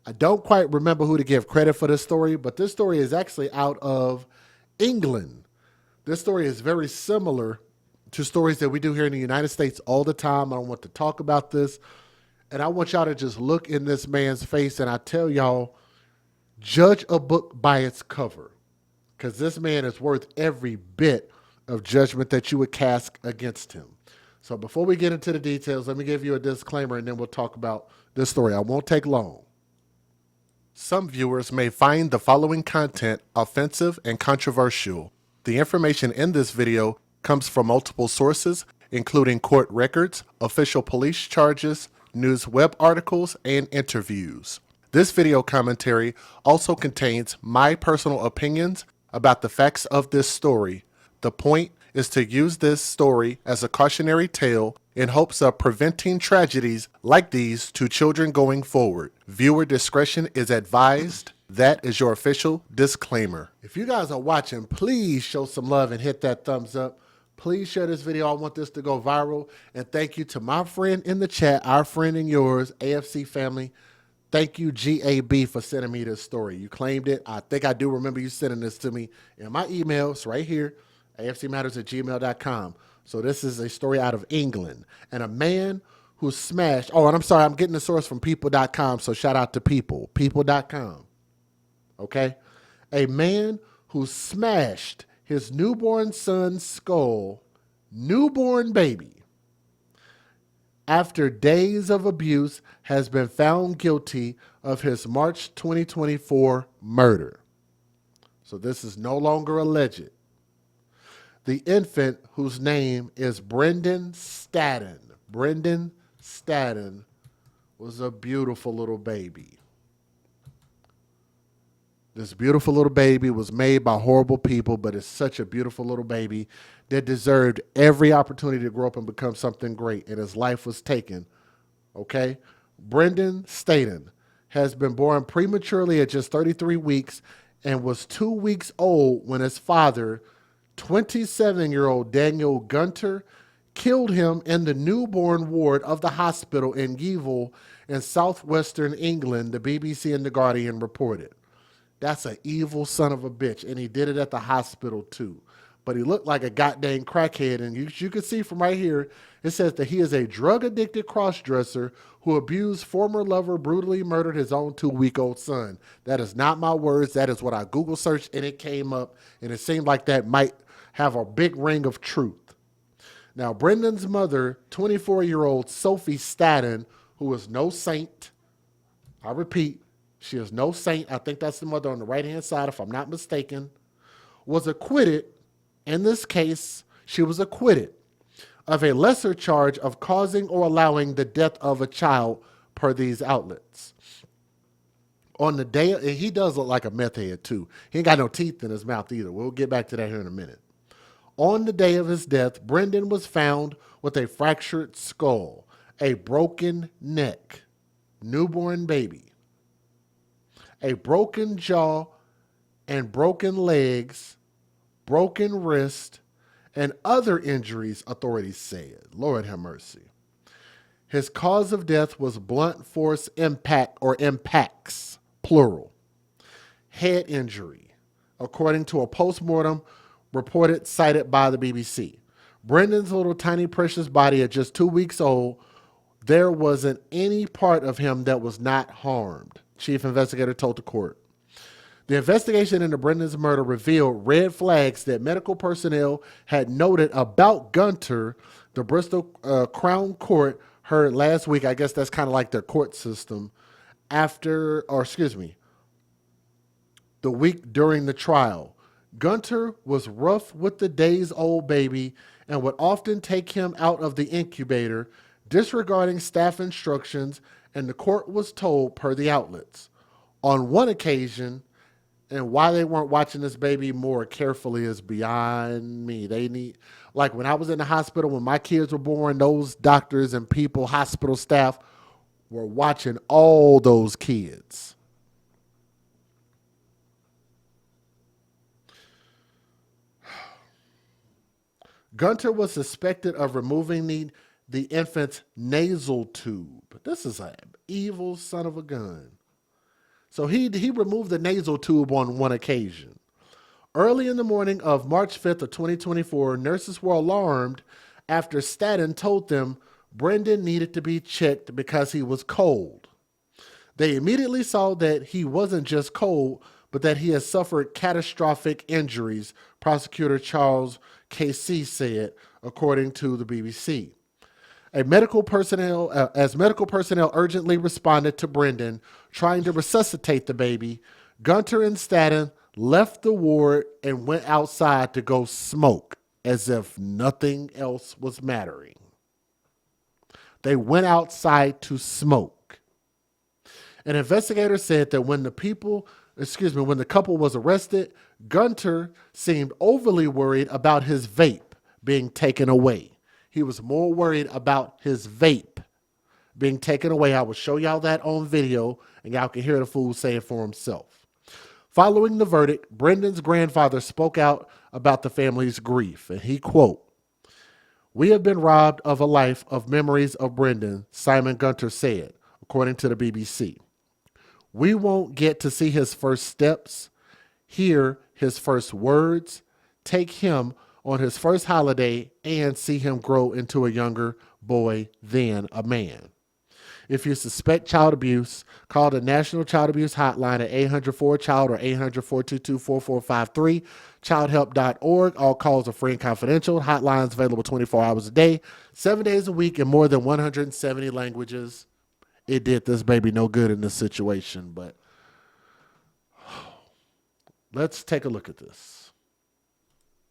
I don't quite remember who to give credit for this story, but this story is actually out of England. This story is very similar to stories that we do here in the United States all the time. I don't want to talk about this. And I want y'all to just look in this man's face and I tell y'all, judge a book by its cover. Because this man is worth every bit of judgment that you would cast against him. So before we get into the details, let me give you a disclaimer and then we'll talk about this story. I won't take long. Some viewers may find the following content offensive and controversial. The information in this video comes from multiple sources, including court records, official police charges, news web articles, and interviews. This video commentary also contains my personal opinions about the facts of this story. The point is to use this story as a cautionary tale in hopes of preventing tragedies like these to children going forward. Viewer discretion is advised. That is your official disclaimer. If you guys are watching, please show some love and hit that thumbs up. Please share this video. I want this to go viral. And thank you to my friend in the chat, our friend and yours, AFC family. Thank you, GAB, for sending me this story. You claimed it. I think I do remember you sending this to me in my emails right here, afcmatters@gmail.com. So this is a story out of England. And a man who smashed, oh, and I'm sorry, I'm getting the source from people.com, so shout out to people.com. Okay? A man who smashed his newborn son's skull, newborn baby, after days of abuse, has been found guilty of his March 2024 murder. So this is no longer alleged. The infant, whose name is Brendan Staden, was a beautiful little baby. This beautiful little baby was made by horrible people, but it's such a beautiful little baby that deserved every opportunity to grow up and become something great, and his life was taken. Okay? Brendan Staden has been born prematurely at just 33 weeks and was 2 weeks old when his father, 27-year-old Daniel Gunter, killed him in the newborn ward of the hospital in Yeovil in southwestern England, the BBC and The Guardian reported. That's an evil son of a bitch, and he did it at the hospital too. But he looked like a goddamn crackhead, and you can see from right here, it says that he is a drug-addicted cross-dresser who abused former lover, brutally murdered his own 2-week-old son. That is not my words. That is what I Google searched, and it came up, and it seemed like that might have a big ring of truth. Now, Brendan's mother, 24-year-old Sophie Staden, who is no saint, I repeat, she is no saint. I think that's the mother on the right-hand side, if I'm not mistaken, was acquitted. In this case, she was acquitted of a lesser charge of causing or allowing the death of a child per these outlets. On the day, and he does look like a meth head too. He ain't got no teeth in his mouth either. We'll get back to that here in a minute. On the day of his death, Brendan was found with a fractured skull, a broken neck, newborn baby, a broken jaw and broken legs, broken wrist, and other injuries, authorities said. Lord have mercy. His cause of death was blunt force impact or impacts, plural, head injury, according to a postmortem reported cited by the BBC. Brendan's little tiny precious body at just 2 weeks old, there wasn't any part of him that was not harmed, chief investigator told the court. The investigation into Brendan's murder revealed red flags that medical personnel had noted about Gunter. The Bristol Crown Court heard last week, I guess that's kind of like their court system, the week during the trial. Gunter was rough with the days-old baby and would often take him out of the incubator, disregarding staff instructions, and the court was told per the outlets. On one occasion, and why they weren't watching this baby more carefully is beyond me. They need, like when I was in the hospital, when my kids were born, those doctors and people, hospital staff, were watching all those kids. Gunter was suspected of removing the infant's nasal tube. This is an evil son of a gun. So he removed the nasal tube on one occasion. Early in the morning of March 5th of 2024, nurses were alarmed after Staten told them Brendan needed to be checked because he was cold. They immediately saw that he wasn't just cold, but that he had suffered catastrophic injuries, prosecutor Charles K.C. said, according to the BBC. As medical personnel urgently responded to Brendan, trying to resuscitate the baby, Gunter and Staten left the ward and went outside to go smoke as if nothing else was mattering. They went outside to smoke. An investigator said that when the couple was arrested, Gunter seemed overly worried about his vape being taken away. He was more worried about his vape being taken away. I will show y'all that on video, and y'all can hear the fool say it for himself. Following the verdict, Brendan's grandfather spoke out about the family's grief, and he quote, "We have been robbed of a life of memories of Brendan," Simon Gunter said, according to the BBC. "We won't get to see his first steps, hear his first words, take him on his first holiday, and see him grow into a younger boy, then a man. If you suspect child abuse, call the National Child Abuse Hotline at 800-4CHILD or 800-422-4453, childhelp.org. All calls are free and confidential. Hotlines available 24 hours a day, 7 days a week, in more than 170 languages. It did this baby no good in this situation, but let's take a look at this.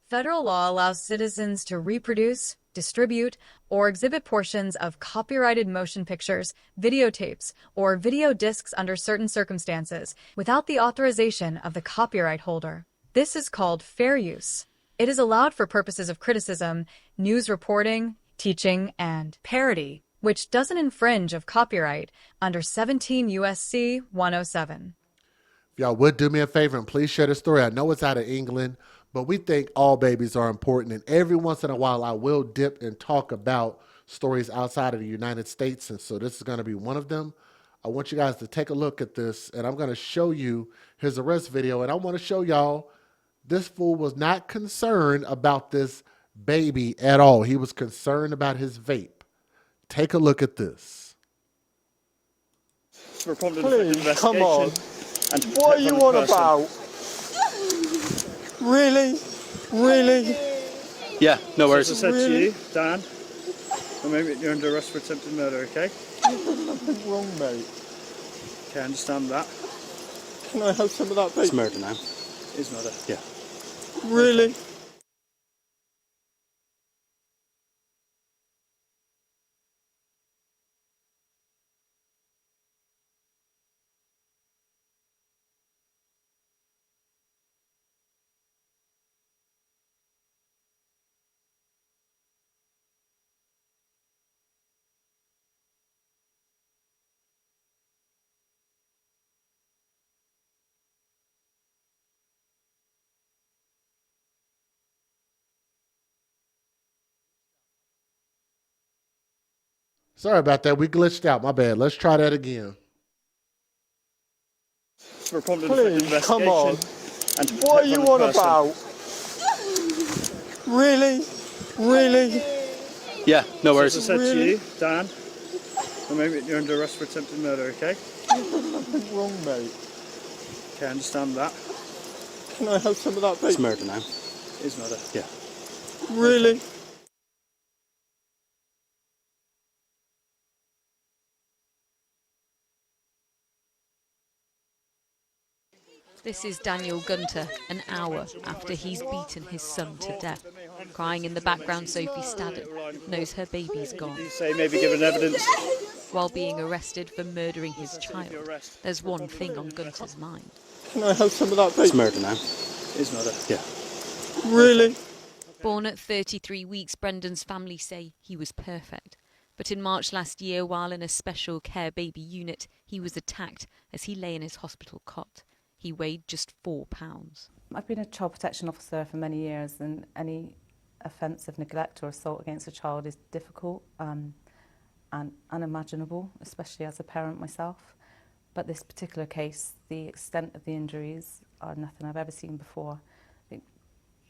Federal law allows citizens to reproduce, distribute, or exhibit portions of copyrighted motion pictures, videotapes, or video discs under certain circumstances without the authorization of the copyright holder. This is called fair use. It is allowed for purposes of criticism, news reporting, teaching, and parody, which doesn't infringe of copyright under 17 U.S.C. 107. If y'all would do me a favor and please share the story. I know it's out of England, but we think all babies are important. And every once in a while, I will dip and talk about stories outside of the United States. And so this is going to be one of them. I want you guys to take a look at this, and I'm going to show you his arrest video. And I want to show y'all this fool was not concerned about this baby at all. He was concerned about his vape. Take a look at this. Please, come on. What are you on about? Really? Really? Yeah, no worries. As I said to you, Dan, you're under arrest for attempted murder, okay? Nothing wrong, mate. Okay, I understand that. Can I have some of that, please? It's murder now. It is murder. Yeah. Really? Sorry about that. We glitched out. My bad. Let's try that again. For a prompt Please, come on. And What are you on about? Really? Really? Yeah, no worries. As I said to you, Dan, you're under arrest for attempted murder, okay? Nothing wrong, mate. Okay, I understand that. Can I have some of that, please? It's murder now. It is murder. Yeah. Really? This is Daniel Gunter, an hour after he's beaten his son to death. Crying in the background, Sophie Staden knows her baby's gone. You say maybe given evidence. While being arrested for murdering his child, there's one thing on Gunter's mind. Can I have some of that, please? It's murder now. It is murder. Yeah. Really? Born at 33 weeks, Brendan's family say he was perfect. But in March last year, while in a special care baby unit, he was attacked as he lay in his hospital cot. He weighed just 4 pounds. I've been a child protection officer for many years, and any offence of neglect or assault against a child is difficult and unimaginable, especially as a parent myself. But this particular case, the extent of the injuries are nothing I've ever seen before. I think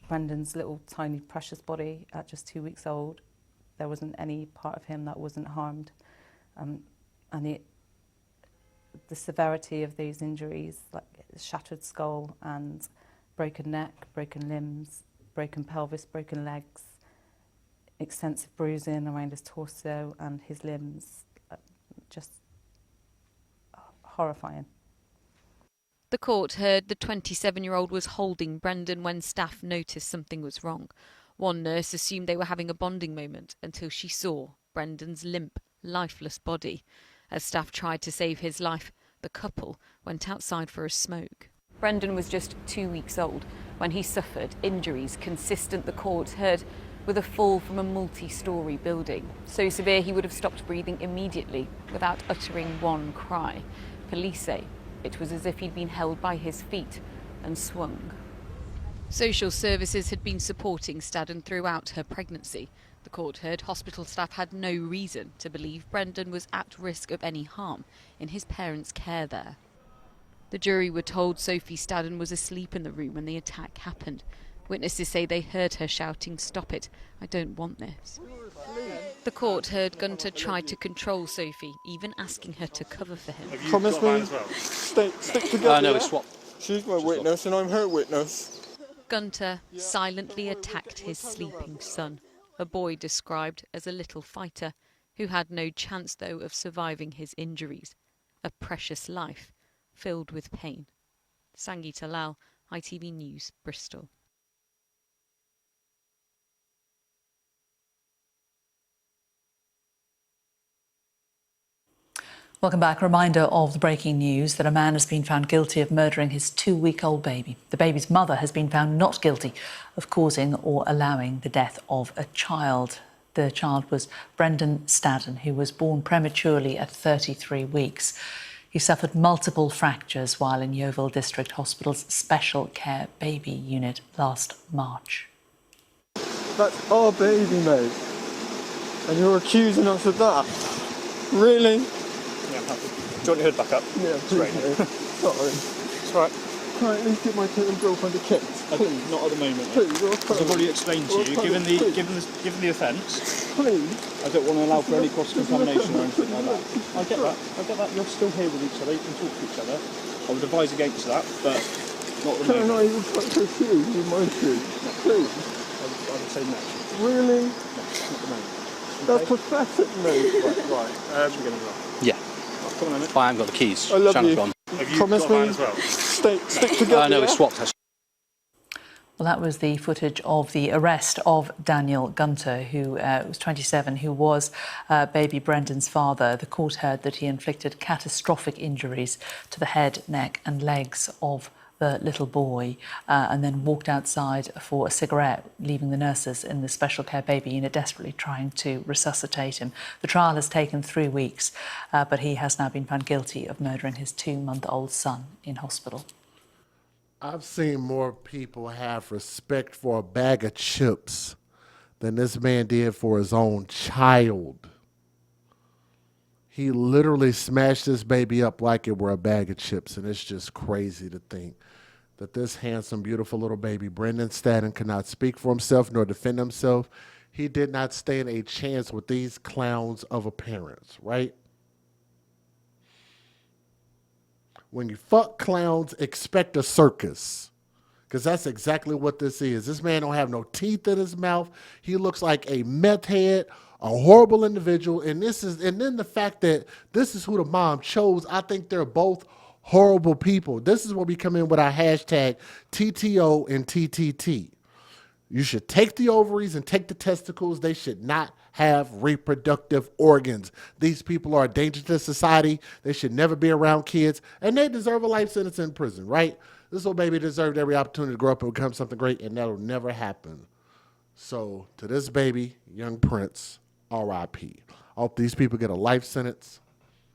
Brendan's little tiny precious body at just 2 weeks old, there wasn't any part of him that wasn't harmed. And the severity of these injuries, like shattered skull and broken neck, broken limbs, broken pelvis, broken legs, extensive bruising around his torso and his limbs, just horrifying. The court heard the 27-year-old was holding Brendan when staff noticed something was wrong. One nurse assumed they were having a bonding moment until she saw Brendan's limp, lifeless body. As staff tried to save his life, the couple went outside for a smoke. Brendan was just 2 weeks old when he suffered injuries consistent, the court heard, with a fall from a multi-storey building. So severe he would have stopped breathing immediately without uttering one cry. Police say it was as if he'd been held by his feet and swung. Social services had been supporting Staden throughout her pregnancy. The court heard hospital staff had no reason to believe Brendan was at risk of any harm in his parents' care there. The jury were told Sophie Staden was asleep in the room when the attack happened. Witnesses say they heard her shouting, "Stop it, I don't want this." The court heard Gunter tried to control Sophie, even asking her to cover for him. Promise me, stick together. No, it's swapped. She's my witness and I'm her witness. Gunter silently attacked his sleeping son, a boy described as a little fighter who had no chance, though, of surviving his injuries. A precious life filled with pain. Sangeeta Lal, ITV News, Bristol. Welcome back. A reminder of the breaking news that a man has been found guilty of murdering his 2-week-old baby. The baby's mother has been found not guilty of causing or allowing the death of a child. The child was Brendan Staden, who was born prematurely at 33 weeks. He suffered multiple fractures while in Yeovil District Hospital's Special Care Baby Unit last March. That's our baby, mate. And you're accusing us of that? Really? Yeah, I'm happy. Do you want your hood back up? Yeah, please, mate. Sorry. It's all right. Can I at least get my little girlfriend a kiss? Please. Not at the moment. Please, As I've already explained to you, given the offence, please. I don't want to allow for any cross-contamination or anything like that. I get that. You're still here with each other. You can talk to each other. I would advise against that, but not at the Can I moment. not even touch her shoes with my shoes? Please. I would say no. Really? No, not at the moment. That's pathetic, mate. Right. Should we get in as well? Yeah. Come on, then. I haven't got the keys. I love Shannon's you. gone. Have you Promise got a van me. as well? Stick together. No, yeah? it's swapped. Actually. Well, that was the footage of the arrest of Daniel Gunter, who was 27, who was baby Brendan's father. The court heard that he inflicted catastrophic injuries to the head, neck and legs of the little boy and then walked outside for a cigarette, leaving the nurses in the Special Care Baby Unit desperately trying to resuscitate him. The trial has taken 3 weeks, but he has now been found guilty of murdering his 2-month-old son in hospital. I've seen more people have respect for a bag of chips than this man did for his own child. He literally smashed this baby up like it were a bag of chips, and it's just crazy to think that this handsome, beautiful little baby, Brendan Staden, could not speak for himself nor defend himself. He did not stand a chance with these clowns of a parents, right? When you fuck clowns, expect a circus. Because that's exactly what this is. This man don't have no teeth in his mouth. He looks like a meth head, a horrible individual. And then the fact that this is who the mom chose, I think they're both horrible people. This is where we come in with our hashtag TTO and TTT. You should take the ovaries and take the testicles. They should not have reproductive organs. These people are a danger to society. They should never be around kids. And they deserve a life sentence in prison, right? This little baby deserved every opportunity to grow up and become something great, and that'll never happen. So to this baby, young Prince, R.I.P. I hope these people get a life sentence.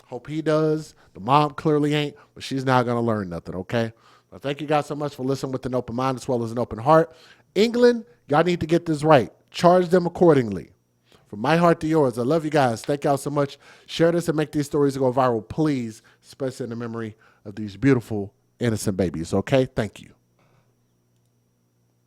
Hope he does. The mom clearly ain't, but she's not going to learn nothing, okay? Well, thank you guys so much for listening with an open mind as well as an open heart. England, y'all need to get this right. Charge them accordingly. From my heart to yours, I love you guys. Thank y'all so much. Share this and make these stories go viral, please, especially in the memory of these beautiful, innocent babies, okay? Thank you.